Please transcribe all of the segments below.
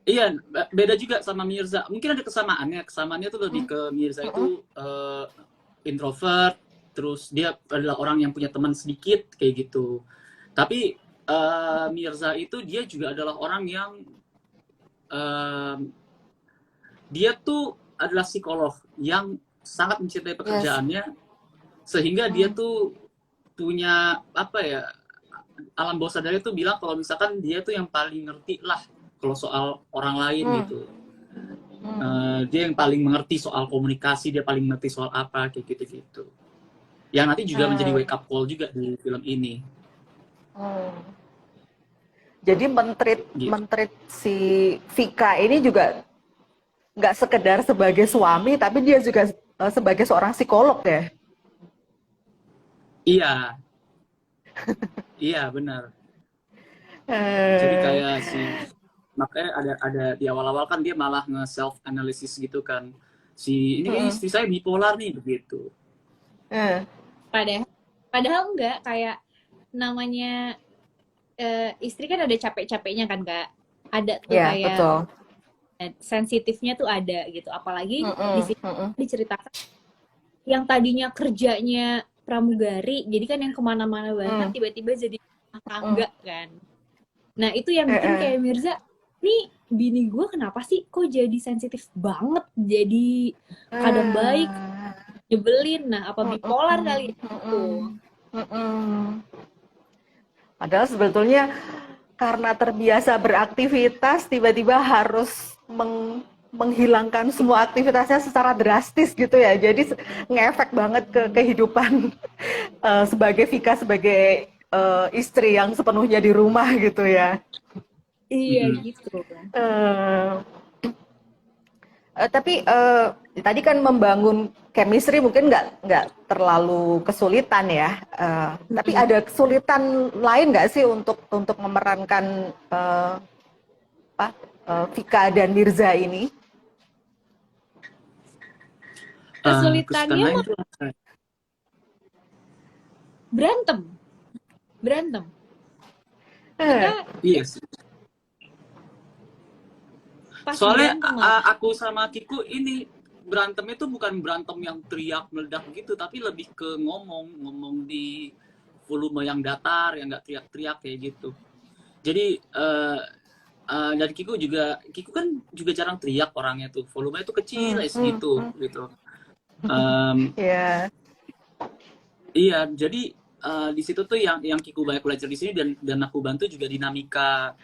Iya, beda juga sama Mirza. Mungkin ada kesamaannya. Kesamaannya tuh lebih ke Mirza itu introvert, terus dia adalah orang yang punya teman sedikit kayak gitu. Tapi Mirza itu dia juga adalah orang yang eh, dia tuh adalah psikolog yang sangat mencintai Yes. pekerjaannya sehingga dia Hmm. tuh punya apa ya, alam bawah sadarnya tuh bilang kalau misalkan dia tuh yang paling ngerti lah kalau soal orang lain Hmm. gitu. Hmm. Dia yang paling mengerti soal komunikasi, dia paling mengerti soal apa kayak gitu-gitu. Yang nanti juga menjadi Hmm. wake up call juga di film ini. Hmm. Jadi mentrit Gitu. mentrit si Vika ini juga nggak sekedar sebagai suami, tapi dia juga sebagai seorang psikolog ya. Iya, iya benar. Jadi Eh, kayak si makanya ada di awal-awal kan dia malah nge self analysis gitu kan. Si ini kayak mm-mm. istri saya bipolar nih begitu. Eh, Padahal padahal enggak, kayak namanya istri kan ada capek-capeknya kan Kak. Ada tuh ya kayak betul. sensitifnya tuh ada gitu. Apalagi di Mm-mm, sini mm-mm, diceritakan yang tadinya kerjanya pramugari, jadi kan yang kemana-mana banget, mm, tiba-tiba jadi rumah mm. tangga kan. Nah itu yang Eh, bikin eh. kayak Mirza, nih bini gue kenapa sih kok jadi sensitif banget, jadi kadang baik, Eh, nyebelin. Nah apa bipolar mm-mm, kali ya? Tuh. mm-mm, mm-mm. Padahal sebetulnya karena terbiasa beraktivitas, tiba-tiba harus menghilangkan semua aktivitasnya secara drastis gitu ya. Jadi ngefek banget ke kehidupan sebagai Vika sebagai istri yang sepenuhnya di rumah gitu ya. Iya Mm-mm. gitu. Eh, tapi tadi kan membangun chemistry mungkin nggak terlalu kesulitan ya. Tapi Mm-mm. ada kesulitan lain nggak sih untuk memerankan apa, Vika dan Mirza ini? Kesulitan Kesulitannya lain mah tuh apa? berantem, berantem. Eh, Kita Iya sih. pas Soalnya berantem malah. aku sama Kiku ini berantemnya tuh bukan berantem yang teriak meledak gitu, tapi lebih ke ngomong di volume yang datar, yang nggak teriak-teriak kayak gitu. Jadi dari Kiku kan juga jarang teriak orangnya tuh, volumenya tuh kecil hmm, ya hmm, segitu hmm. gitu. Um, Ya. iya, jadi di situ tuh yang Kiku banyak belajar di sini dan aku bantu juga dinamika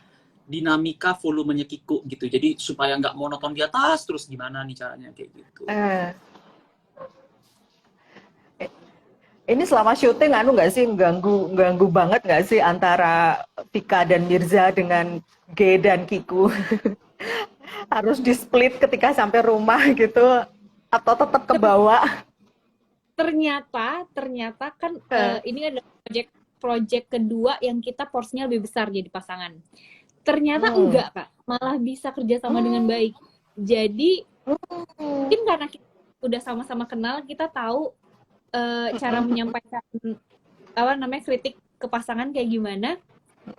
dinamika volumenya Kiku gitu. Jadi supaya nggak monoton di atas terus gimana nih caranya kayak gitu. Eh, ini selama syuting anu nggak sih ganggu banget nggak sih antara Vika dan Mirza dengan G dan Kiku? Harus di split ketika sampai rumah gitu atau tetap ke bawah? Ternyata ternyata kan Eh, ini adalah project kedua yang kita porsinya lebih besar jadi pasangan. Ternyata hmm. enggak Kak, malah bisa kerjasama dengan Hmm. baik. Jadi Hmm. mungkin karena kita udah sama-sama kenal, kita tahu cara menyampaikan apa namanya kritik ke pasangan kayak gimana.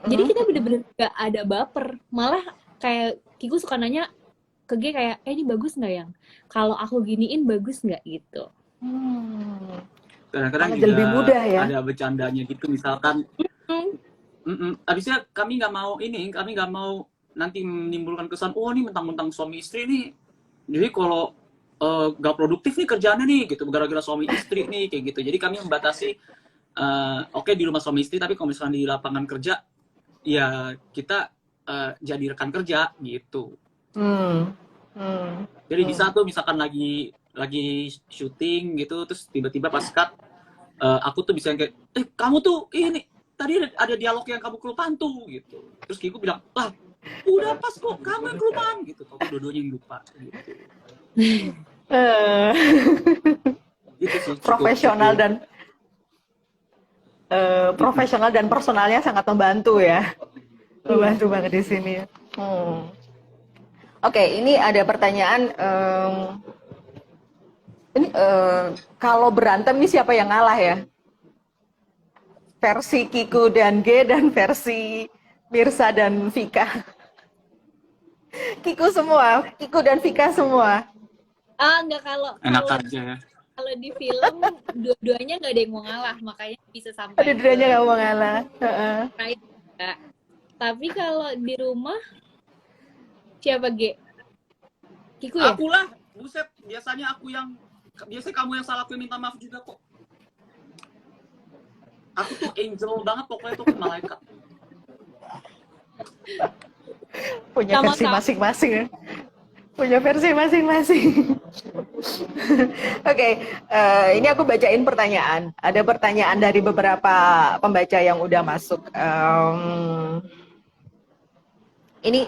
Jadi kita bener-bener gak ada baper. Malah kayak Kiku suka nanya ke G kayak, ini bagus nggak yang? Kalau aku giniin bagus nggak gitu? Hmm. Kadang-kadang Malah jadi juga lebih mudah ya. ada bercandanya gitu, misalkan Hmm, abisnya kami nggak mau nanti menimbulkan kesan, oh ini mentang-mentang suami istri nih, jadi kalau nggak produktif nih kerjaannya nih gitu, gara-gara suami istri nih kayak gitu. Jadi kami membatasi, oke di rumah suami istri, tapi kalau misalnya di lapangan kerja ya kita jadi rekan kerja gitu. Hmm. Hmm. Jadi Hmm. bisa tuh misalkan lagi syuting gitu, terus tiba-tiba pas cut, aku tuh bisa kayak, kamu tuh ini tadi ada dialog yang kamu kelupaan tuh gitu. Terus Kiku bilang, lah udah pas kok kamu yang kelupaan gitu. Tapi dua-duanya yang lupa gitu. Eh, Itu sih cukup profesional cukup. dan profesional dan personalnya sangat membantu ya. iya. Membantu banget di sini. Hmm. Oke, ini ada pertanyaan. Ini kalau berantem ini siapa yang ngalah ya? Versi Kiku dan G dan versi Mirsa dan Vika. Kiku semua, Kiku dan Vika semua. Enggak, kalau Enak kalau aja ya. kalau di film dua-duanya nggak ada yang mau ngalah, makanya bisa sampai Ada duanya nggak mau ngalah. Heeh. terakhir enggak. Tapi kalau di rumah siapa Kiku ya? Aku lah, buset. Biasanya kamu yang salah, aku yang minta maaf juga kok. Aku tuh angel banget pokoknya tuh malaikat. Punya versi Sama-sama. masing-masing ya. Punya versi masing-masing. Oke, ini aku bacain pertanyaan. Ada pertanyaan dari beberapa pembaca yang udah masuk. Ini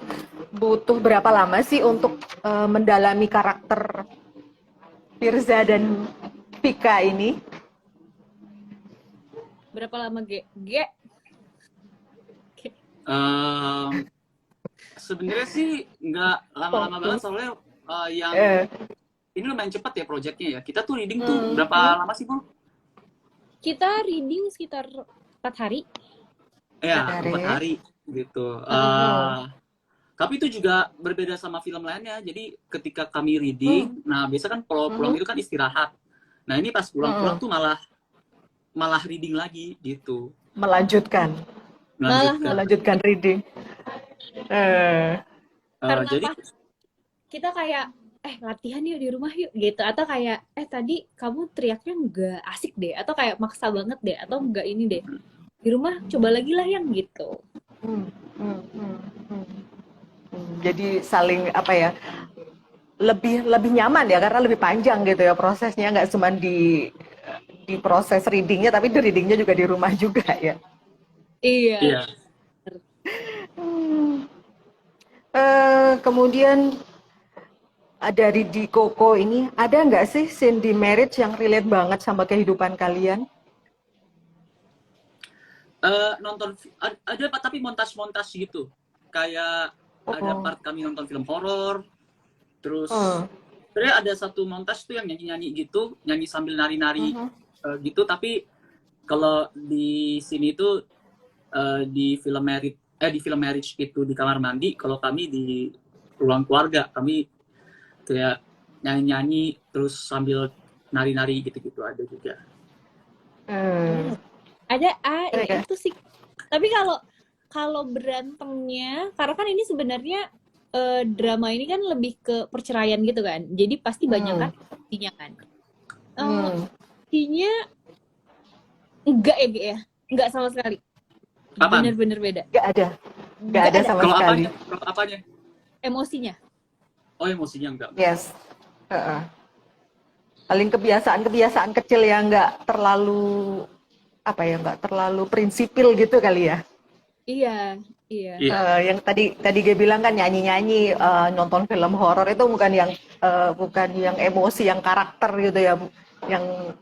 butuh berapa lama sih untuk mendalami karakter Firza dan Vika ini? Berapa lama Sebenarnya sih nggak lama-lama banget soalnya yang ini lumayan cepat ya proyeknya ya. Kita tuh reading tuh berapa lama sih, Bu? Kita reading sekitar 4 hari. Ya, 4 hari gitu. Tapi itu juga berbeda sama film lainnya. Jadi ketika kami reading, nah biasa kan pulang itu kan istirahat. Nah ini pas pulang-pulang tuh malah reading lagi gitu. Melanjutkan reading. Karena Jadi kita kayak latihan yuk di rumah yuk gitu, atau kayak tadi kamu teriaknya nggak asik deh, atau kayak maksa banget deh, atau nggak ini deh, di rumah coba lagi lah yang gitu. Jadi saling lebih nyaman ya, karena lebih panjang gitu ya prosesnya, nggak cuma di proses readingnya, tapi di readingnya juga di rumah juga ya. Iya. Kemudian dari di Koko ini, ada nggak sih scene di marriage yang relate banget sama kehidupan kalian? nonton ada tapi montas gitu. Kayak ada part kami nonton film horor. Terus sebenarnya ada satu montas tuh yang nyanyi gitu, nyanyi sambil nari-nari gitu. Tapi kalau di sini tuh di film marriage itu di kamar mandi. Kalau kami di ruang keluarga, kami kayak nyanyi terus sambil nari-nari gitu ada juga. Ada itu sih. Tapi kalau berantemnya, karena kan ini sebenarnya drama ini kan lebih ke perceraian gitu kan, jadi pasti banyak kan intinya kan. Intinya enggak ya, enggak sama sekali. Bener-bener beda. Enggak ada sama sekali. Kalau apanya? Emosinya. Oh, emosinya enggak. Yes. Paling kebiasaan kecil yang nggak terlalu nggak terlalu prinsipil gitu kali ya. Iya. Yang tadi dia bilang kan nyanyi nonton film horor itu bukan yang emosi, yang karakter gitu ya, yang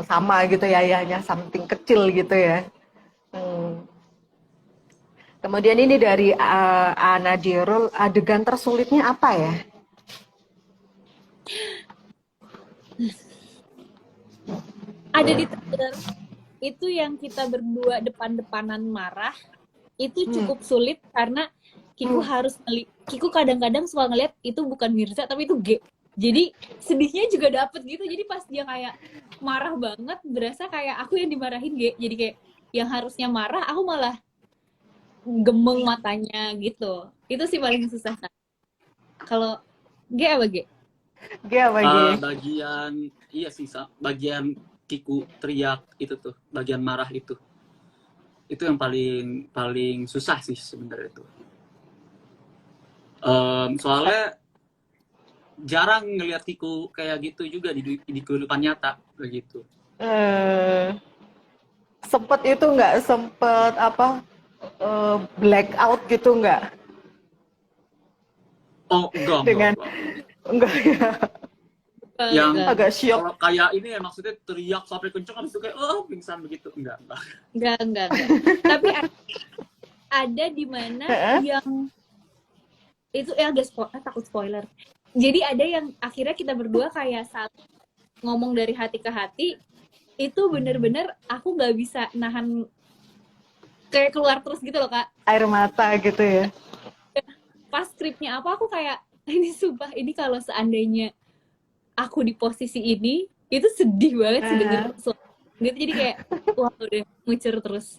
sama gitu ya, hanya something kecil gitu ya. Kemudian ini dari Ana Dirul, adegan tersulitnya apa ya? Ada di trailer itu yang kita berdua depan-depanan marah, itu cukup sulit karena Kiku kadang-kadang suka ngeliat itu bukan Mirza tapi itu G. Jadi sedihnya juga dapet gitu. Jadi pas dia kayak marah banget, berasa kayak aku yang dimarahin G. Jadi kayak yang harusnya marah, aku malah gemeng matanya gitu. Itu sih paling susah. Kalau G apa G? G apa G? Bagian Kiku teriak itu tuh, bagian marah itu yang paling susah sih sebenarnya itu. Soalnya jarang ngeliat Kiku kayak gitu juga di kehidupan nyata begitu. Sempet blackout gitu nggak? Oh, enggak ya. Yang agak syok. Kalau kayak ini ya maksudnya teriak sampai kenceng habis itu kayak pingsan begitu. Enggak. Tapi ada di mana yang itu agak takut spoiler. Jadi ada yang akhirnya kita berdua kayak saat ngomong dari hati ke hati, itu bener-bener aku nggak bisa nahan, kayak keluar terus gitu loh Kak. Air mata gitu ya. Pas skripnya apa, aku kayak ini sumpah, ini kalau seandainya aku di posisi ini itu sedih banget sih denger gitu, jadi kayak wah udah ngucur terus.